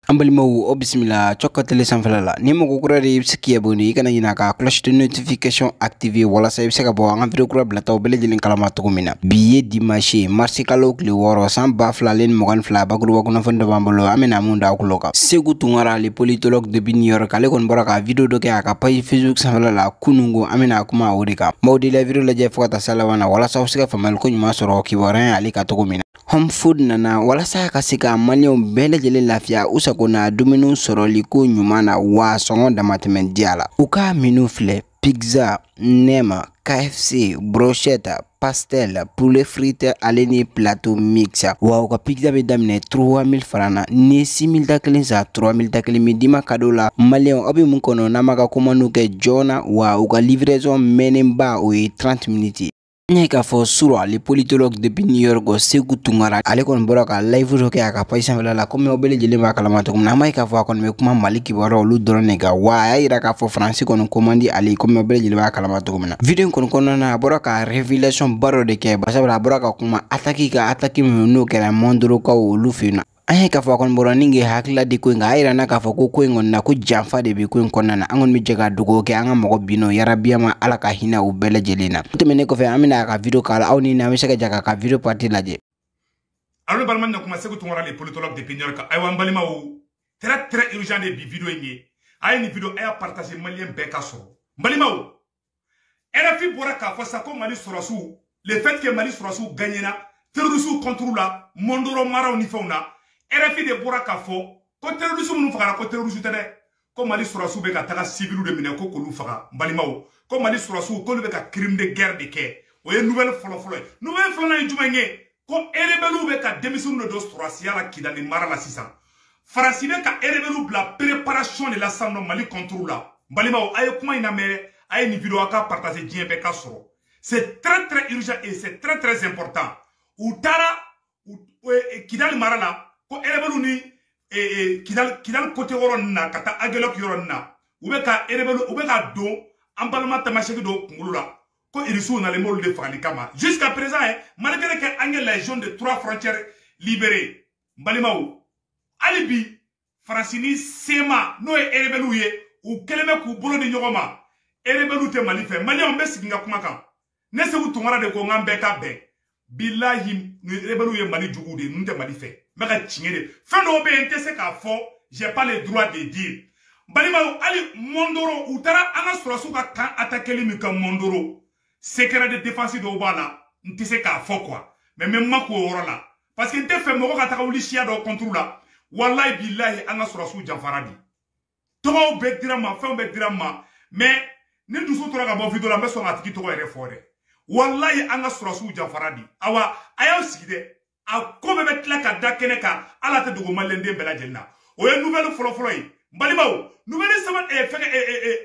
Ambalimo bismillah chokatele sanfala ni mo ko kurare ibski aboni kana yina ka cloche de notification activé wala sa ibsaka bo an video kura bla taw bele jilin kalama to mina biye dimanche marché kalo kli woro sam ba flalen mogan fla bagru wakuna fonda bambolo amena munda akuloka segu tungara le politologue de New kale kon boraka video do ke aka page Facebook sanfala la kunungo amena kuma odika mawdi la video la je fota salawana wala sa usika famal ko nyuma soro ki waran ali ka to mina home food nana wala sa ka sika malio bele jilin lafia usakona duminu soroli ko nyumana wa songo damatemen diala uka menu fle pizza nema KFC brochette pastel poulet frite aleni plateau mixa wa uka pizza be damne 3000 francs ni 6000 daklen za 3000 daklen midima kadola malien obi mun kono namaka komanu ke jona wa uka livraison menemba o 30 minutes Nyeka fo sura le politologue de New go segu tungara ale kon boraka live roke aka paisa la comme obele jele ma kala mato na mai ka fo kon me kuma maliki baro lu drone ga wa ira ka fo france kon commandi ali comme obele jele ma kala mato na video kon na boraka révélation baro de ke basabra boraka kuma ataki no ke la mondro ko lu fina ay ka fo kon boroninge hakla di ko nga ira na ka fo ko ngon na ko jamfa de bi ko na angon mi jega dugo ke anga mo bino yarabia ma ala ka hina u bele jelina tumene ko fe amina ka video kala awni na mi sega jaga ka video party laje alors balman na kuma segu tungora les politologues de New ka ay wan balima wu très urgent de bi video ngi ay ni video ay partager malien be ka so balima wu era fi bora ka fo sa ko mali surasu le fait que mali surasu gagnena terrorisme contrôle la mondoro maraw ni fauna RFI de bora ka fo ko terrorisme nu faga ko terrorisme tede ko mali surasu be ka taga civil de mine ko lu faga mbalimaw ko mali surasu ko be ka crime de guerre de ke o ye nouvelle folo na jumanye ko erebelu be ka démission de surasia la kidali mara la sisa France be ka erebelu la préparation de l'assemblée mali contrôle la mbalimaw ay kuma ina mere ay ni vidéo aka partager dien be ka soro c'est très urgent et c'est très important utara kidali mara la ko erebelu ni kidal côté woron na kata agelok yoron na ube ka erebelu ube ka do ambalma tamasheki do ngulula ko irisu na le mol de fali kama jusqu'à présent malgré que angel la zone de 3 frontières libérées mbalimaw alibi francini sema no erebelu ye u keleme ku bolo ni nyogoma erebelu te malife mali on be siginga kuma kan ne se bu tungara de ko ngambe ka be billahi ni erebelu ye mali jugu de nte malife maka chingere fendo be ntese ka fo j'ai pas le droit de dire balima ali mondoro utara anga surasu ka kan attaquer mi ka mondoro secret de défense do bala ntese ka fo quoi mais même mako worola parce que nte fe moko ka taka wuli chia do contrôle la wallahi billahi anga surasu jafaradi to be dirama fe be dirama mais ne dusu tora ka bo video la meso atiki to ere fore wallahi anga surasu jafaradi awa ayaw sigide a ko be tla ka dakene ka ala te dogo malende bela jelna o ye nouvelle folo yi mbalibaw nouvelle sama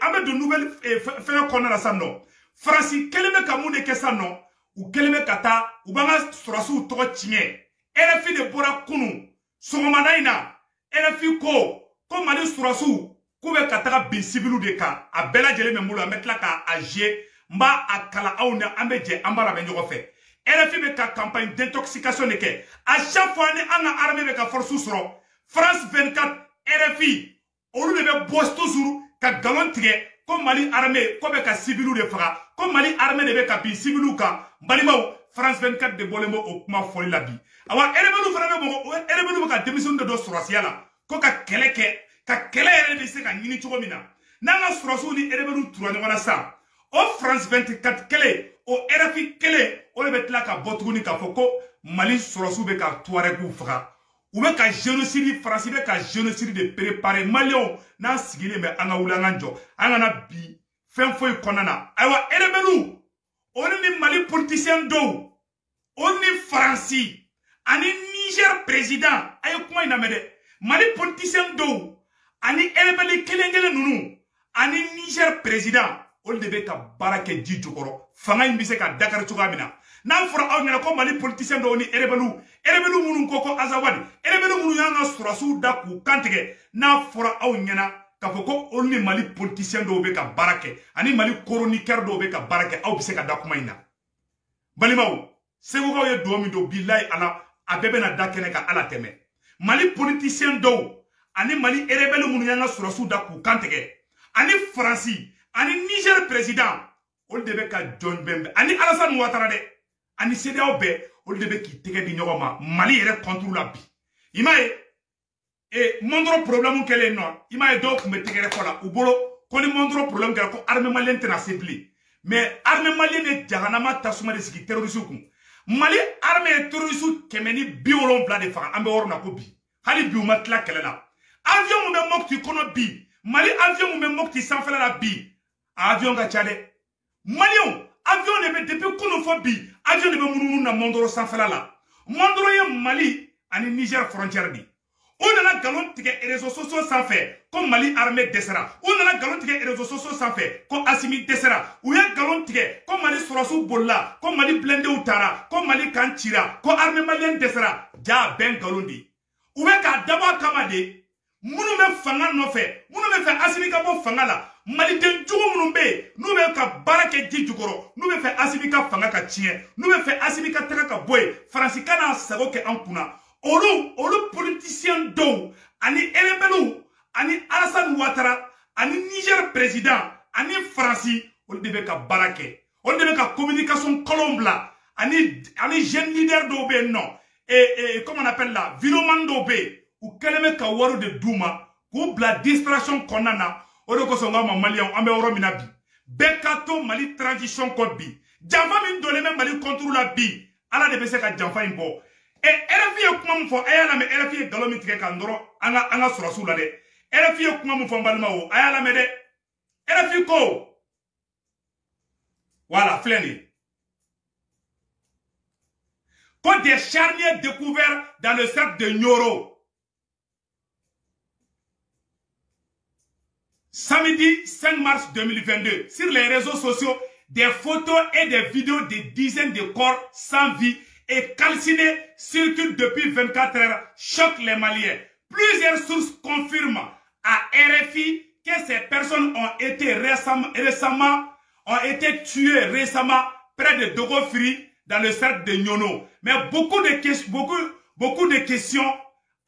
ambe de nouvelle fe ko na sanno France keleme ka munde ke sanno u keleme kata u banga surasu to chinye RFI de bora kunu songoma naina RFI ko mali surasu ko be kata bi civilu de ka a bela jele membulo ametla ka age mba akala awna ambeje ambala be nyogo fe RFI be ka campagne d'intoxication de ke à chaque fois ni anga armée be ka force suro France 24 RFI olu de be boss toujours ka galon tige ko mali armée ko be ka civilu de faga ko mali armée de be ka bi civilu ka mbalimaw France 24 de bolemo o kuma foli la bi awa erebelu fana be mo erebelu be ka démission de do surasia la ko ka kele ere be se ka nyini chogo mina nanga surasu ni erebelu turanya wana sa o France 24 kele o RFI kele o le betla ka botuguni ka foko mali surasu be ka tuare ku faga ou be ka génocide France be ka génocide de préparer malion na sigile me anga wulanga njo anga na bi fen foy konana aywa erebelu oni ni mali politicien do oni France ani Niger président ay kuma ina mede mali politicien do ani erebeli kelengele nunu ani Niger président ol de be ka barake di jukoro fanga imbise ka Dakar tugamina na fora aw nyana ko mali politicien do ni erebelu munun koko azawadi erebelu munun yanga surasu da ku kantige na fora aw nyana ka foko ol ni mali politicien do be ka barake ani mali chroniqueur do be ka barake aw bise ka dakuma ina balimaw segu ka ye do mi do billahi ala abebe na dakene ka ala teme mali politicien do ani Mali rebelle munu yanga surasu da ku kantege ani Franci ani Niger président ol debe ka John Bembe ani Alassane Ouattara de ani CEDEAO be ol debe ki tege di ñogoma Mali yere contre la bi imaye e mondro problème kele no imaye do ku me tege ko la ubolo ko ni mondro problème kele ko armée malienne tena sepli mais armée malienne e jahanama tasuma de sigi terrorisme ku Mali armée terroriste kemeni biolon bla de fa ambe worna ko bi hali bi umatla kele la avion mu be mokti kono bi Mali avion mu be mokti sanfala la bi avion ga chade Malion avion ne be depuis kono fo bi avion ne be munu na mondoro sanfala la mondoro ye Mali ani Niger frontière bi on a galon tige réseaux sociaux sans fait comme Mali armée desera on a galon tige réseaux sociaux sans fait comme Assimi desera ou ya galon tige comme Mali surasu bolla comme Mali blindé utara comme Mali kanchira comme armée malienne desera ja ben galon di ou be ka daba kamade munu me fanga no fe munu me fe Assimi ka bo fanga la Mali den jugu munu be nu be ka barake di jugoro nu be fe Assimi ka fanga ka chien nu be fe Assimi ka taka ka boy France kana sago ke ankuna olu politicien do ani rebelu ani Alassane Ouattara ani Niger président ani Franci olu debe ka barake olu debe ka communication colombla ani jeune leader do be non et comment on appelle là viloman do be ou keleme ka waru de duma ko bla distraction konana odo ko songa ma malien ambe woro minabi bekato Mali transition code bi jamba min dole me Mali contrôle la bi ala de be se ka jamba imbo et RFI kuma mu fo ayala me RFI dalomi tige ka ndoro anga surasu la de RFI kuma mu fo balma o ayala me de RFI ko voilà fleni ko des charniers découverts dans le cercle de Nioro samedi 5 mars 2022 sur les réseaux sociaux des photos et des vidéos de dizaines de corps sans vie et calcinés circulent depuis 24 heures, choquent les Maliens. Plusieurs sources confirment à RFI que ces personnes ont été tuées récemment près de Dogofri dans le cercle de Nyono. Mais beaucoup de questions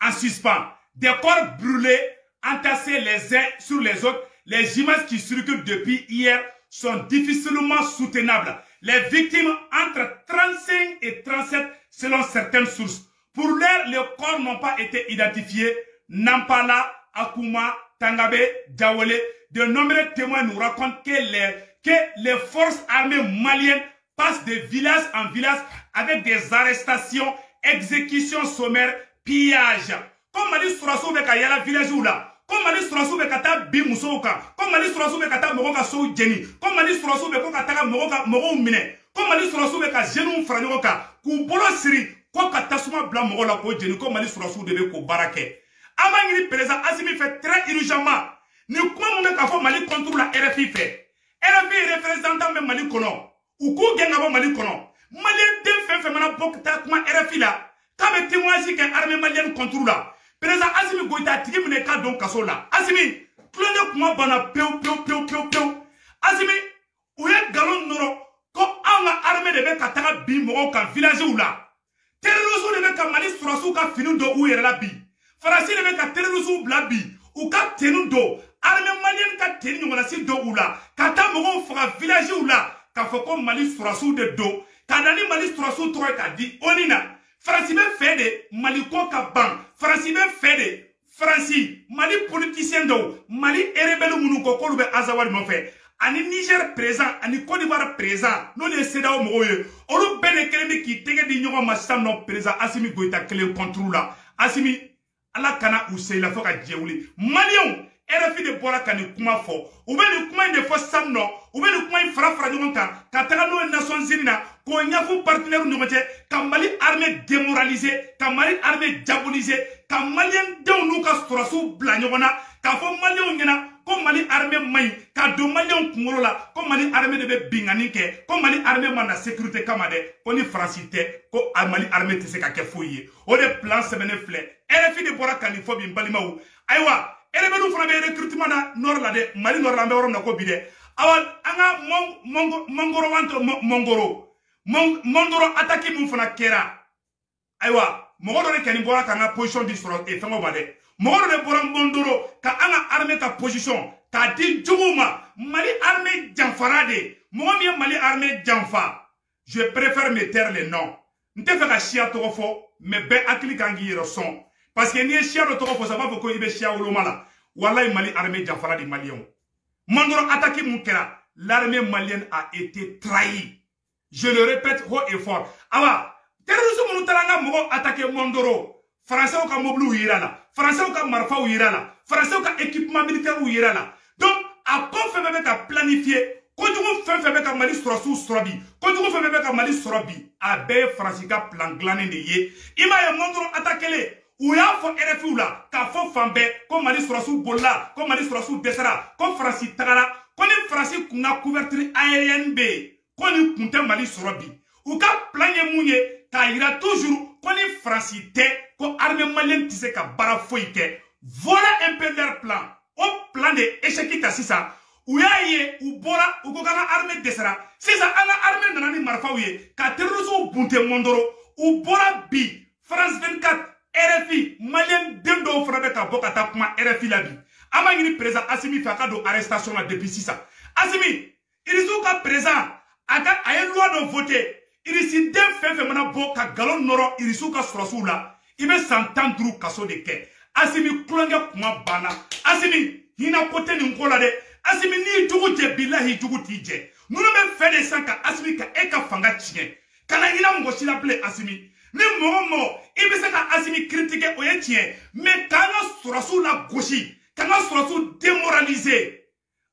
en suspens. Des corps brûlés, entassés les uns sur les autres. Les images qui circulent depuis hier sont difficilement soutenables. Les victimes entre 35 et 37 selon certaines sources. Pour l'heure, les corps n'ont pas été identifiés. Nampala, Akuma, Tangabe, Diawole, de nombreux témoins nous racontent que les forces armées maliennes passent de village en village avec des arrestations, exécutions sommaires, pillages. Comme Mali Sourassou Beka Yala village ou là. Comme Mali Sourassou Beka ta Bimoussouka. Comme Mali Sourassou Beka ta Mogoka Sou Jenny. Comme Mali Sourassou Beka ta Mogo Mine. Comme Mali Sourassou Beka Jenou Franyoka. Koubolo Siri. Quoi Katasuma Blanc Mogola Ko Jenny. Comme Mali Sourassou Debe Ko Barake. Amangiri Président Assimi fait très urgentement. Ni quoi mon ka fo Mali contre la RFI fait. RFI représentant même Mali Kono. Ou ko Gengabo Mali Kono. Malien den fait mana bokta kuma RFI là. Kabe témoignage que armée malienne contre la. Président Assimi Goïta tigi mine ka don kaso la. Assimi klone kuma bana peu. Assimi ouye galon noro ko anga armée de be ka taga bi mo ka village ou la. Terrorisme de be ka Mali Sourassou ka finu do ou yere la bi. Farasi de be ka terrorisme bla bi ou ka tenu do. Armée malienne ka tenu ngona si do ou la. Ka ta mo fa village ou la. Ka fo ko Mali Sourassou de do. Ka dani Mali Sourassou tro ka di onina. Franci be fait de Mali ko ka ban. Franci be fait de Franci Mali politicien do Mali rebelle munu ko ko be azawad mo fait. Ani Niger présent, ani Côte d'Ivoire présent. Non les CEDEAO mo ye. Olu bene kelemi ki tege di nyogo masam no présent Assimi Goïta kelen contrôle la. Assimi ala kana usei la foka djewuli. Malion RFI de bora kani kuma fo. Ou be ni kuma inde fo sam no. Ou be ni kuma fara nyogon kan. Ka taga no Nations Unies na ko nyafu partenaire nyogote ka Mali armée démoralisée, ka Mali armée diabolisée, ka Malien dew nu ka Sourassou bla nyogona, ka fo Malien ngena ko Mali armée may, ka do Malien kungolo la, ko Mali armée de be bingani ke, ko Mali armée mana sécurité kamade, ko ni francité, ko Mali armée te se ka ke foye. O de plan semaine flé. RFI de bora kalifobi mbalima ou. Aywa, elebelu fana be recrutement na nord la de Mali nord la be worom na ko bide. Awan anga mongoro wanto mongoro. Mondoro attaqué mon fana kera. Aywa, mogo dole kani bora kanga position di soro e fengo bade. moro de boram bondoro ka anga armée ta position ka di jumuma Mali armée janfarade momi Mali armée janfa je préfère me taire les noms n'te fait ka chia tofo mais be akili kangi yero son parce que ni chia do tofo ça va ko ibe chia wolomala wallahi Mali armée janfarade malien mandoro attaquer mon kera l'armée malienne a été trahie je le répète haut et fort awa terrorisme nous talanga mogo attaquer Mondoro français au ka mobile ou irala français au ka marfa ou irala français au ka équipement militaire ou irala donc à quoi fait ka planifier ko jugu fait ka Mali sorosu sorobi ko jugu fait ka Mali sorobi a be français ka plan glané de ye ima ya Mondoro attaquer ou y'a fo RFI la ka fo fambe ko Mali sorosu bolla ko Mali sorosu desara ko français tagara ko ni français kunga couverture aérienne be ko ni kunte Mali sorobi ou ka plan ye munye ka ira toujours ko ni français te ko armée malienne tise ka bara foike voilà un peu leur plan au plan de échec ta sisa ou y'a ye ou bora ou ko kana armée desara sisa anga armée nanani marfa ouye ka terrorisme bunte Mondoro ou bora bi France 24 RFI malien dendo frabe ka boka ta kuma RFI la bi ama ngini président Assimi faka do arrestation la depuis sisa Assimi il sont ka président aka ay loi de voter il si den fait mana bo ka galon noro il sont ka sorosu la il be s'entendre kaso de ke Assimi klonga kuma bana Assimi hina côté ni ngola de Assimi ni jugu je billahi jugu tije nous me fait des sanka Assimi ka eka fanga tien kana ina ngo sila ple Assimi ni momo ibe saka Assimi critiquer oye tien mais kana sorosu la gauche kana sorosu démoraliser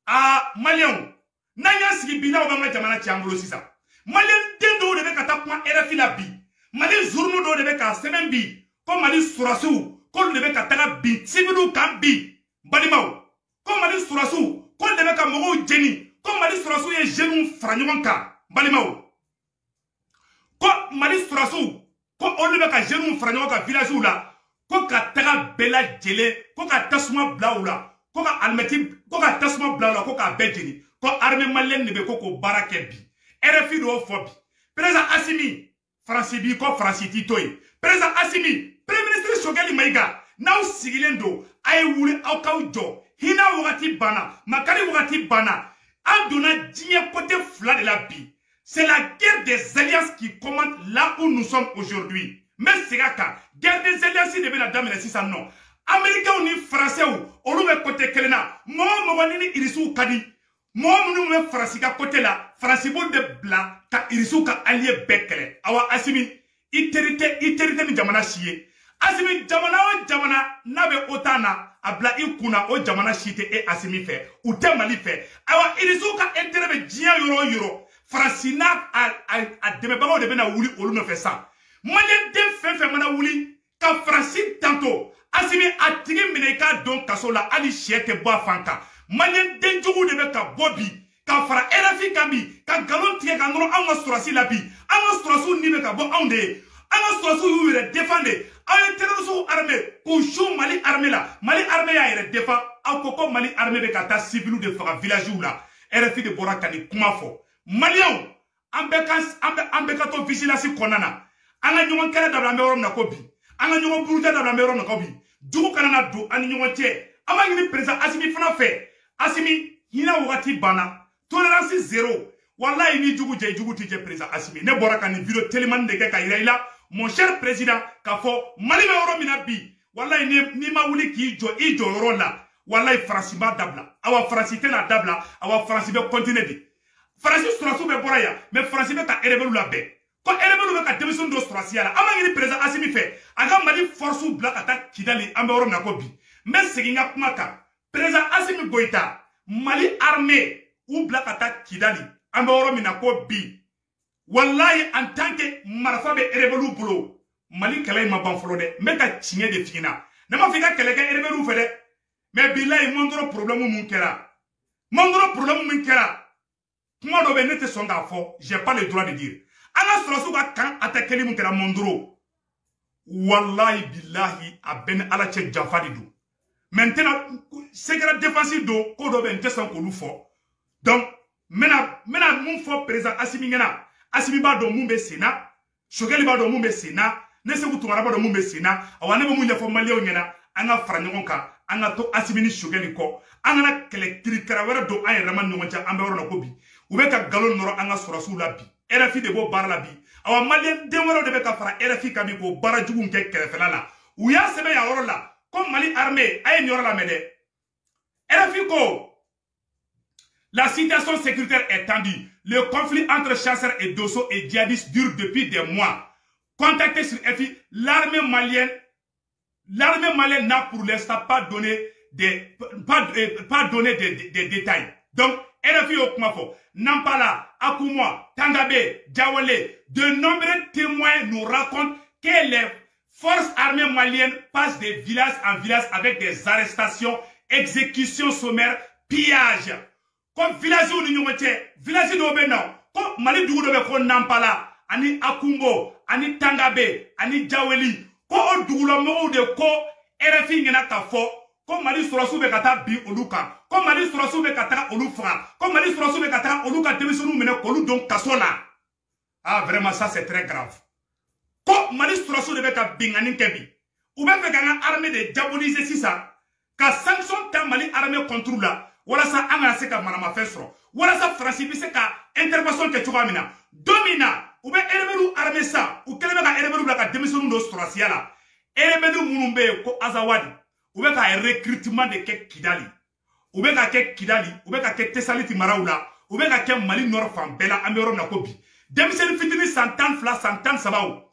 a malien nanya sigi bila obanga jamana tiangolo sisa malien dendo de be kata kuma RFI la bi malien journaux do de be ka semaine bi ko mali sorosu ko de be kata bi sibilu kan bi balimaw ko mali sorosu ko de be ka mogo jeni ko mali sorosu ye jeune franyon ka balimaw ko mali sorosu ko on de be ka jeune franyon ka village la ko ka taga bela jele ko ka tasuma blaula ko ka almeti ko ka tasuma blaula ko ka bejeni ko armée malienne ne be ko barake bi RFI do fobi président Assimi français bi ko français titoy président Assimi premier ministre Choguel Maïga naw sigilendo ay wuli aw kaw jo hina wagati bana makari wagati bana adona digne côté fla de la bi c'est la guerre des alliances qui commande là où nous sommes aujourd'hui mais c'est ka guerre des alliances de la dame la sisa non américain ni français ou olu be côté kelena mo ni irisu kadi moi, je suis côté là, France bon de bla, ka irisu ka allié bekele. Awa Assimi, iterité ni jamana chiye. Assimi jamana nabe otana, abla ikuna o jamana chite e Assimi fait, ou te Mali fait. Awa irisu ka intérêt be djien euro. France na a demebago de bena wuli olu ne fait ça. Malien de fait mana wuli, ka France tantôt. Assimi a tigi mineka don kasola ali chiete boa fanka. Malien denjugu de be ka bobi ka fara RFI kambi ka galon tie ka ngoro anga sorasi labi anga sorasu ni be ka bo onde anga sorasu yu re défendre ay terrorisme armée ko chou Mali armée ya re défend aw ko Mali armée be ka ta civil de fara village la RFI de bora kani kuma fo malien ambe ka to vigilance konana anga nyoma kala dabla me worom na ko bi anga nyoma buruja dabla me worom na ko bi dugu kana do ani nyoma tie ama ngi président Assimi fana fait Assimi, hina wati bana, tolérance zéro. Wallahi ni jugu tije président Assimi. Ne bora ka ni video téléman de ka iraila, mon cher président, ka fo mali me oro mina bi. Wallahi ni ma wuli ki ijo oro la. Wallahi France ba dabla. Awa France te na dabla, awa France be continuer di. France surasu be bora ya, mais France be ka erebelu la be. Ko erebelu be ka démission do surasu ya la. Ama ni président Assimi fait. Aga mali force black attack Kidali ambe oro na ko bi. Mais seginga kuma ka président Assimi Goïta, Mali armée ou black attack Kidali, Amboro Minako bi. Wallahi en tant que Marfabe Erebelu Bolo, Mali Kalay ma banflode, meta tigné de fina. Nama fika keleka Erebelu fede, mais billahi mondoro problème munkera. Mondoro problème munkera. Comment doit venir te sonda fo, j'ai pas le droit de dire. Ana sorosuka kan attaquer li munkera mondoro. Wallahi billahi a ben ala che jafadidu. Maintenant, secret défensif do kodo ben tesan ko lu fo. Donc, mena mon fo président Assimi ngena. Assimi ba do mumbe sena, Choguel ba do mumbe sena, ne se kutumara ba do mumbe sena, awane ba munya fo malio ngena. anga franyon ka anga to asimini shogeli ko anga kele kirikara wera do ay raman nyoncha ambe woro ko bi ube ka galon noro anga surasu la bi RFI de bo bar la bi awa malien de woro de be ka fara RFI ka bi ko bara jugun ke kele felala u ya sebe ya woro la comme Mali armée ay nyoro la mede RFI ko la situation sécuritaire est tendue. Le conflit entre chasseurs et Dosso et djihadistes dure depuis des mois. Contacté sur FI, l'armée malienne n'a pour l'instant pas donné des détails. Donc, RFI au Kumafo, Nampala, Akumoa, Tangabe, Djawale, de nombreux témoins nous racontent que les forces armées maliennes passent de village en village avec des arrestations, exécutions sommaires, pillages. Comme village où nous village d'Obe non, comme Mali Dougou de ko Nampala, ani Akumbo, ani Tangabe, ani Djaweli, ko Dougou mo de ko RFI ngena ka fo, ko Mali surasu be kata bi oluka, ko Mali surasu be kata olufra, ko Mali surasu be kata oluka demisonu mene ko lu don kasola. Ah vraiment ça c'est très grave. Ko Mali surasu de be ka bingani kebi. Ou be fe ganga armée de diaboliser sisa, ka sanction ta Mali armée contrôle la. Voilà ça, anga se ka manama fesro. Voilà ça, Francis bi se ka intervention ke chugamina. Domina, ou be ereberu armée ça, ou kelebe ka ereberu la ka demisonu do strasia la. Ereberu munumbe ko azawadi. Ou be ka recrutement de ke Kidali. Ou be ka ke Kidali, ou be ka ke Tessaliti Maraoula, ou be ka ke Mali Nord Fambela amero na kobi. Demisonu fitini santan fla santan sabao.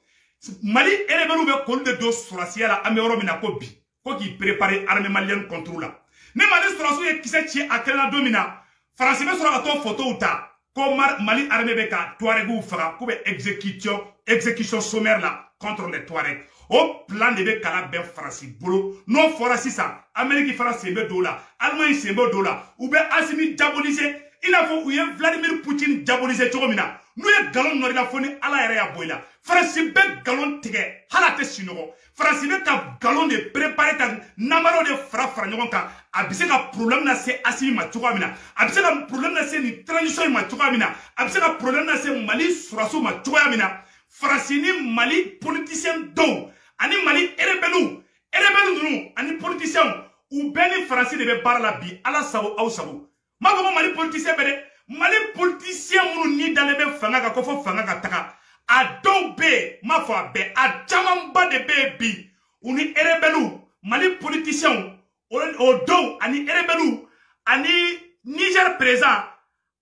Mali ereberu be ko de do strasia la amero na kobi. Ko ki préparer armée malienne contre la. Ne Mali surasu ye kise chi akela domina France be sura to photo uta ko Mali armée be ka Touareg fera ko be exécution sommaire là contre les Touareg au plan de be kala ben France bolo non fora sisa Amérique France be dola Allemagne sembe dola ou be Assimi diaboliser il a faut ou Vladimir Poutine diaboliser chomina nous ye galon nori la foni ala yere ya boyla France be galon tige halate sinogo France be ka galon de préparer ta namaro de fra nyogon ka abise ka problème na se Assimi ma chomina abise ka problème na se ni transition ma chomina abise ka problème na se Mali surasu ma chomina France ni Mali politicien do ani Mali erebelu nu ani politicien ou beni France de be bar la bi ala sabo au sabo ma ko Mali politicien bede Mali politicien munu ni dalebe fanga ka ko fo fanga ka taka a do be ma fo be a jamamba de be bi uni erebelu Mali politicien o do ani erebelu ani Niger présent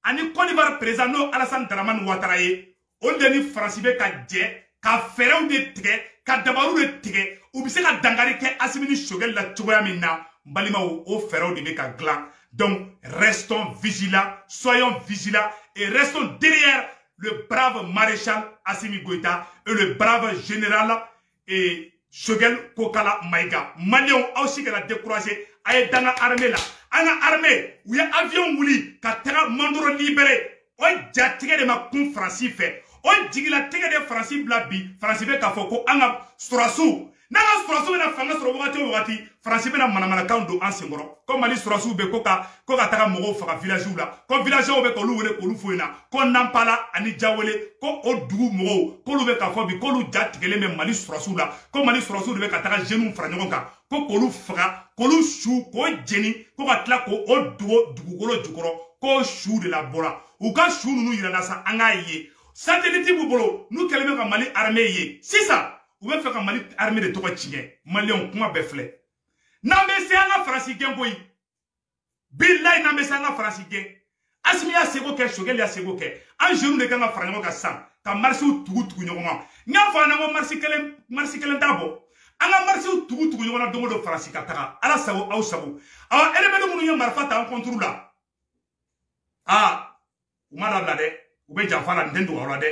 ani Côte d'Ivoire présent no Alassane Dramane Ouattara ye on deni France be ka je ka ferew de tige ka dabaru de tige ou bi se ka dangari ke Assimi Shogel la choya minna balima o ferew de be ka glan. Donc, restons vigilants, soyons vigilants et restons derrière le brave maréchal Assimi Goïta et le brave général et Shogel Kokala Maïga. Malion aussi que la découragé aille dans l'armée là. En armée, où il y a avion mouli, quand terra mandoro libéré, on a tiré de ma con Francis fait. On dit la tiré de Francis Blabi, Francis Kafoko, Anga Strassou. Nanga surasu na fanga sura wakati France be na manamana kando ansengoro ko Mali surasu be ko ka taka mogo faga village ula ko village o be ko lu wele ko lu foina ko Nampala ani Djawele ko odugu mogo ko lu be ka fo bi ko lu jatigele me Mali surasu la ko Mali surasu be ka taka jeune fra nyoka ko lu faga ko lu shu ko jeni ko ka tla ko odugo dugukolo jukoro ko shu de la bora u ka shu nunu yirana sa anga ye satellite bu bolo nu keleme ka Mali armée ye sisa ou bien faire que Mali armée de toi tchigé Malion comment befle na me se anga France gen boy billahi na me se anga France gen Assimi ya sego ke Shogel ya sego ke an jeune de kanga frango ka san ka marché tugu nyoma nya fa na mo marché kelen dabo anga marché tugu nyoma dongo do France ka taka ala sabo au sabo awa elebe no munu marfa ta contrôle la ah umala la de ube jafala ndendo wala de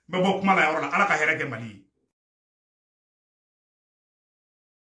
be bo kuma la yoro la ala ka hereke Mali